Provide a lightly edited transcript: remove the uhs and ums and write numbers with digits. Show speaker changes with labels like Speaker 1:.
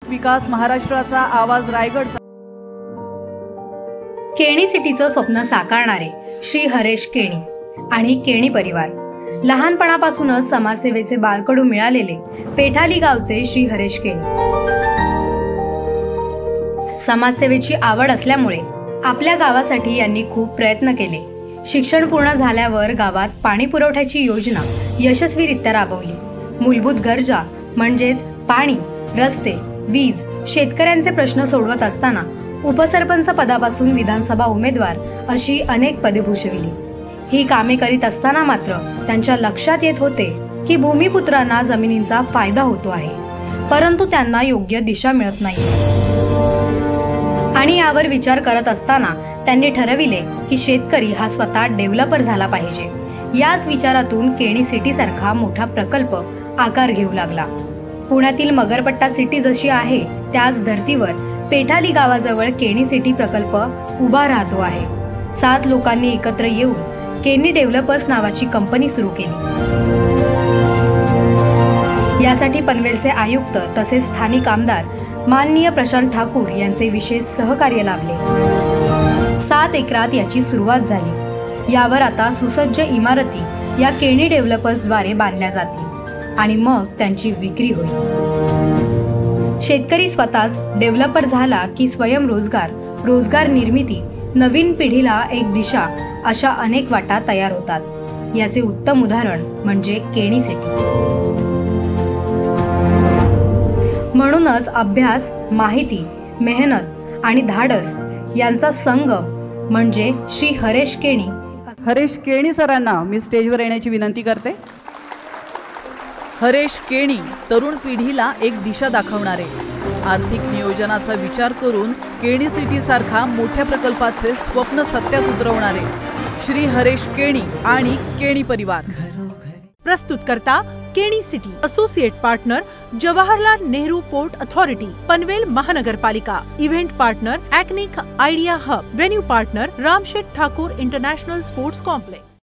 Speaker 1: विकास महाराष्ट्राचा आवाज रायगडचा।
Speaker 2: केणी सिटीचं स्वप्न साकारणारे श्री हरेश केणी आणि केणी परिवार। लहानपणापासूनच समाजसेवेचे बाळकडू मिळालेले पेठाली गावचे श्री हरेश केणी। समाजसेवेची आवड असल्यामुळे आपल्या गावासाठी यांनी खूप प्रयत्न केले। शिक्षण पूर्ण झाल्यावर गावात पाणी पुरवठ्याची योजना यशस्वीरित्या राबवली। मूलभूत गरजा म्हणजेच पाणी, रस्ते, वीज, शेतकऱ्यांचे प्रश्न सोडवत असताना उपसरपंच पदापासून विधानसभा उमेदवार अशी अनेक पदे भूषविली। ही कामे करीत असताना मात्र त्यांच्या लक्षात येत होते की भूमिपुत्रांना जमिनींचा फायदा होतो आहे, परंतु त्यांना योग्य दिशा मिळत नाही। आणि यावर विचार करत असताना त्यांनी ठरविले की शेतकरी हा स्वतः डेव्हलपर झाला पाहिजे। याच विचारातून केणी सिटी सारखा मोठा प्रकल्प आकार घेऊ लागला। पुण्यातील मगरपट्टा सिटी जशी आहे त्याच धर्तीवर पेठाली गावाजवळ केणी सिटी प्रकल्प उभा राहतो आहे। 7 लोकांनी एकत्र येऊन केणी डेव्हलपर्स नावाची कंपनी सुरू केली। यासाठी पनवेलचे आयुक्त तसेच स्थानिक आमदार माननीय प्रशांत ठाकूर यांचे विशेष सहकार्य लाभले। 7 एकरात याची सुरुवात झाली। यावर आता सुसज्ज इमारती या केणी डेव्हलपर्स द्वारे बांधल्या जातील आणि मग त्यांची विक्री होईल। शेतकरी स्वतःच डेव्हलपर झाला की स्वयंरोजगार, रोजगार निर्मिती, नवीन पिढीला एक दिशा अशा अनेक वाटा तयार होतात। याचे उत्तम उदाहरण म्हणजे केणी सिटी। म्हणूनच अभ्यास, माहिती, मेहनत आणि धाडस यांचा संगम म्हणजे श्री हरेश केणी।
Speaker 1: हरेश केणी सरांना मी स्टेजवर येण्याची विनंती करते। हरेश केणी तरुण पिढीला एक दिशा दाखवणारे, आर्थिक नियोजनाचा विचार करून केणी सिटी सारखा मोठ्या प्रकल्पाचे स्वप्न सत्यात उतरवणारे श्री हरेश केणी आणि केणी परिवार।
Speaker 3: प्रस्तुत करता Keni city. Associate partner Jawaharlal Nehru port authority, Panvel महानगरपालिका। Event partner Acnic idea hub. Venue partner Ramsheth Thakur international sports complex.